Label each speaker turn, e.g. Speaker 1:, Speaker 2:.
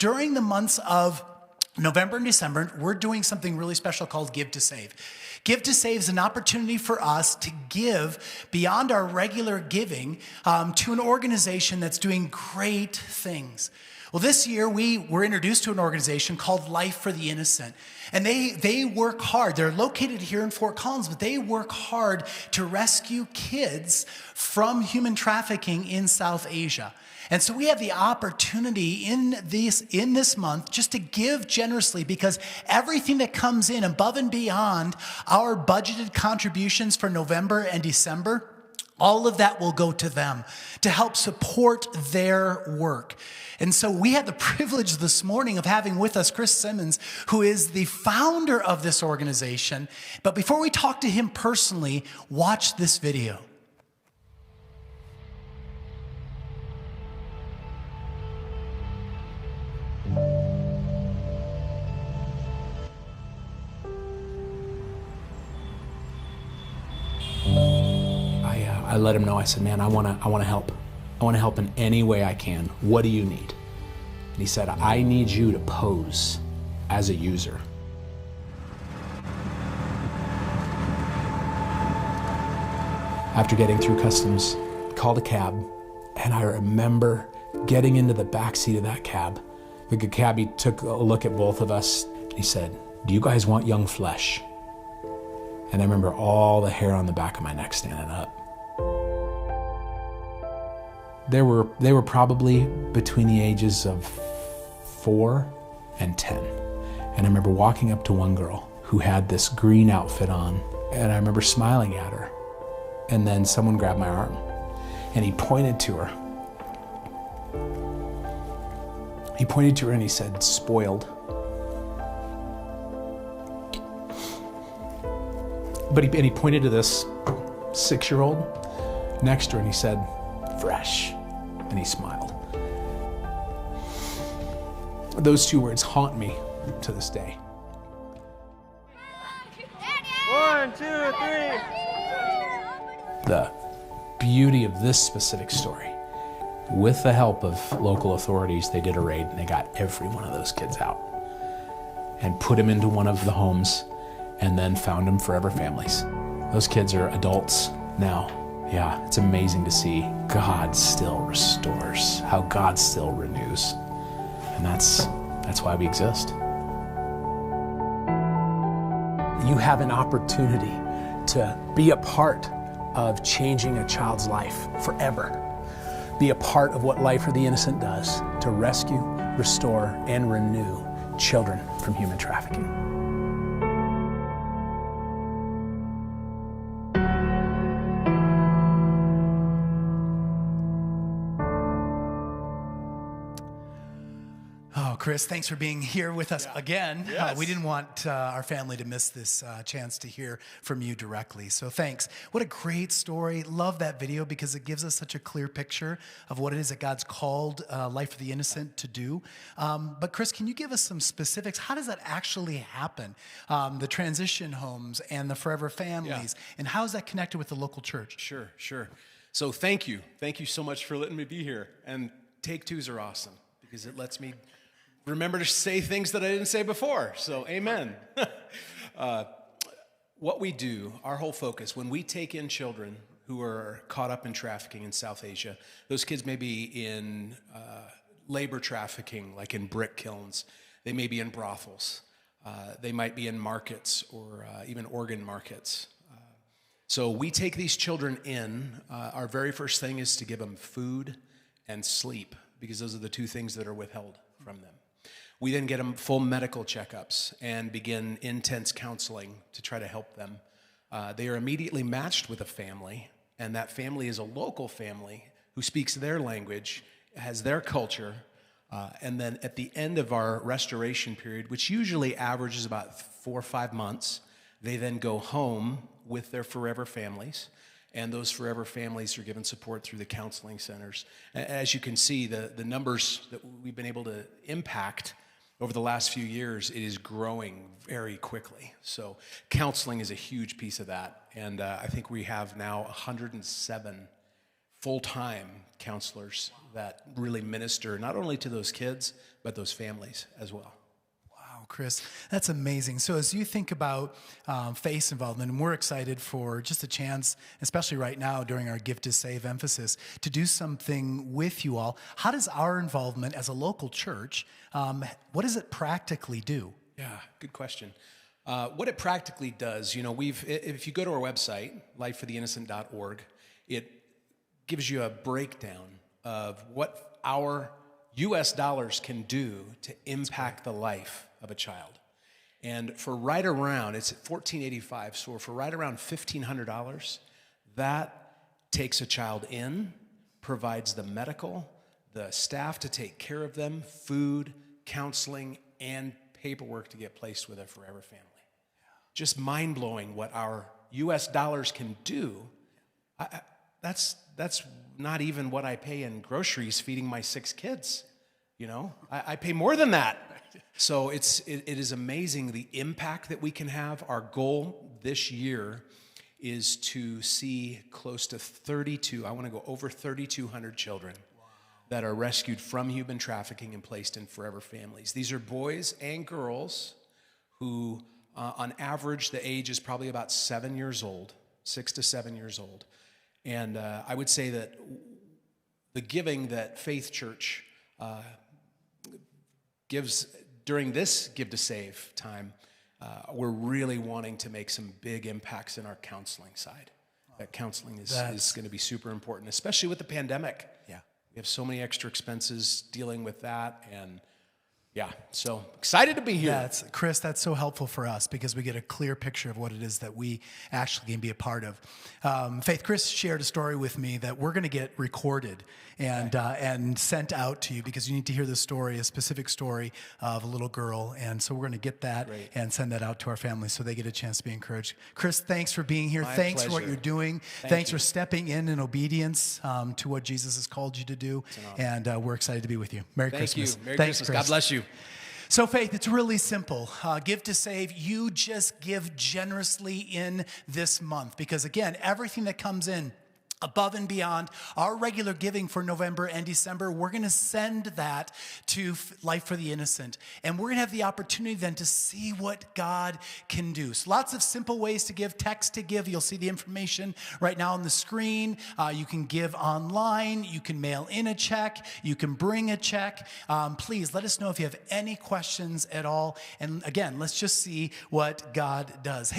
Speaker 1: During the months of November and December, we're doing something really special called Give to Save. Give to Save is an opportunity for us to give beyond our regular giving to an organization that's doing great things. Well, this year we were introduced to an organization called Life for the Innocent. And they work hard. They're located here in Fort Collins, but they work hard to rescue kids from human trafficking in South Asia. And so we have the opportunity in this month just to give generously, because everything that comes in above and beyond our budgeted contributions for November and December, all of that will go to them to help support their work. And so we had the privilege this morning of having with us Chris Semmens, who is the founder of this organization. But before we talk to him personally, watch this video.
Speaker 2: I let him know. I said, man, I want to help. I want to help in any way I can. What do you need? And he said, I need you to pose as a user. After getting through customs, called a cab, and I remember getting into the backseat of that cab. The cabbie took a look at both of us. And he said, do you guys want young flesh? And I remember all the hair on the back of my neck standing up. They were probably between the ages of 4 and 10. And I remember walking up to one girl who had this green outfit on, and I remember smiling at her. And then someone grabbed my arm, and he pointed to her. He pointed to her and he said, spoiled. But he pointed to this 6-year-old next to her and he said, fresh. And he smiled. Those 2 words haunt me to this day.
Speaker 3: 1, 2, 3.
Speaker 2: The beauty of this specific story, with the help of local authorities, they did a raid and they got every one of those kids out and put them into one of the homes and then found them forever families. Those kids are adults now. Yeah, it's amazing to see God still restores, how God still renews. And that's why we exist. You have an opportunity to be a part of changing a child's life forever. Be a part of what Life for the Innocent does to rescue, restore, and renew children from human trafficking.
Speaker 1: Chris, thanks for being here with us again.
Speaker 3: Yes.
Speaker 1: We didn't want our family to miss this chance to hear from you directly. So thanks. What a great story. Love that video because it gives us such a clear picture of what it is that God's called Life for the Innocent to do. But Chris, can you give us some specifics? How does that actually happen? The transition homes and the forever families, and how is that connected with the local church?
Speaker 3: Sure. So thank you so much for letting me be here. And take twos are awesome because it lets me remember to say things that I didn't say before. So amen. What we do, our whole focus, when we take in children who are caught up in trafficking in South Asia, those kids may be in labor trafficking, like in brick kilns. They may be in brothels. They might be in markets or even organ markets. So we take these children in. Our very first thing is to give them food and sleep, because those are the 2 things that are withheld from them. We then get them full medical checkups and begin intense counseling to try to help them. They are immediately matched with a family, and that family is a local family who speaks their language, has their culture, and then at the end of our restoration period, which usually averages about 4 or 5 months, they then go home with their forever families. And those forever families are given support through the counseling centers. As you can see, the numbers that we've been able to impact over the last few years, it is growing very quickly. So counseling is a huge piece of that. And I think we have now 107 full-time counselors that really minister not only to those kids, but those families as well.
Speaker 1: Wow, Chris, that's amazing. So as you think about faith involvement, and we're excited for just a chance, especially right now during our Give to Save emphasis, to do something with you all. How does our involvement as a local church, what does it practically do?
Speaker 3: Yeah, good question. What it practically does, if you go to our website, lifefortheinnocent.org, it gives you a breakdown of what our U.S. dollars can do to impact the life of a child. And for right around, it's at $14.85, so for right around $1,500, that takes a child in, provides the medical, the staff to take care of them, food, counseling, and paperwork to get placed with a forever family. Just mind-blowing what our U.S. dollars can do. That's not even what I pay in groceries feeding my 6 kids. I pay more than that. So it is amazing the impact that we can have. Our goal this year is to see close to I want to go over 3,200 children that are rescued from human trafficking and placed in forever families. These are boys and girls who, on average, the age is probably about 7 years old, 6 to 7 years old. And I would say that the giving that Faith Church gives during this Give to Save time, we're really wanting to make some big impacts in our counseling side. That counseling is going to be super important, especially with the pandemic.
Speaker 1: Yeah.
Speaker 3: We have so many extra expenses dealing with that, and so excited to be here.
Speaker 1: Yeah, Chris, that's so helpful for us because we get a clear picture of what it is that we actually can be a part of. Faith, Chris shared a story with me that we're going to get recorded and sent out to you because you need to hear the story, a specific story of a little girl. And so we're going to get that and send that out to our families so they get a chance to be encouraged. Chris, thanks for being here. Thanks for what you're doing. Thanks for stepping in obedience to what Jesus has called you to do. And we're excited to be with you. Merry Christmas.
Speaker 3: Merry
Speaker 1: Thanks,
Speaker 3: Christmas.
Speaker 1: Chris.
Speaker 3: God bless you.
Speaker 1: So Faith, it's really simple. Give to Save, you just give generously in this month because again, everything that comes in above and beyond our regular giving for November and December, we're going to send that to Life for the Innocent. And we're going to have the opportunity then to see what God can do. So lots of simple ways to give, text to give. You'll see the information right now on the screen. You can give online. You can mail in a check. You can bring a check. Please let us know if you have any questions at all. And again, let's just see what God does. Hey,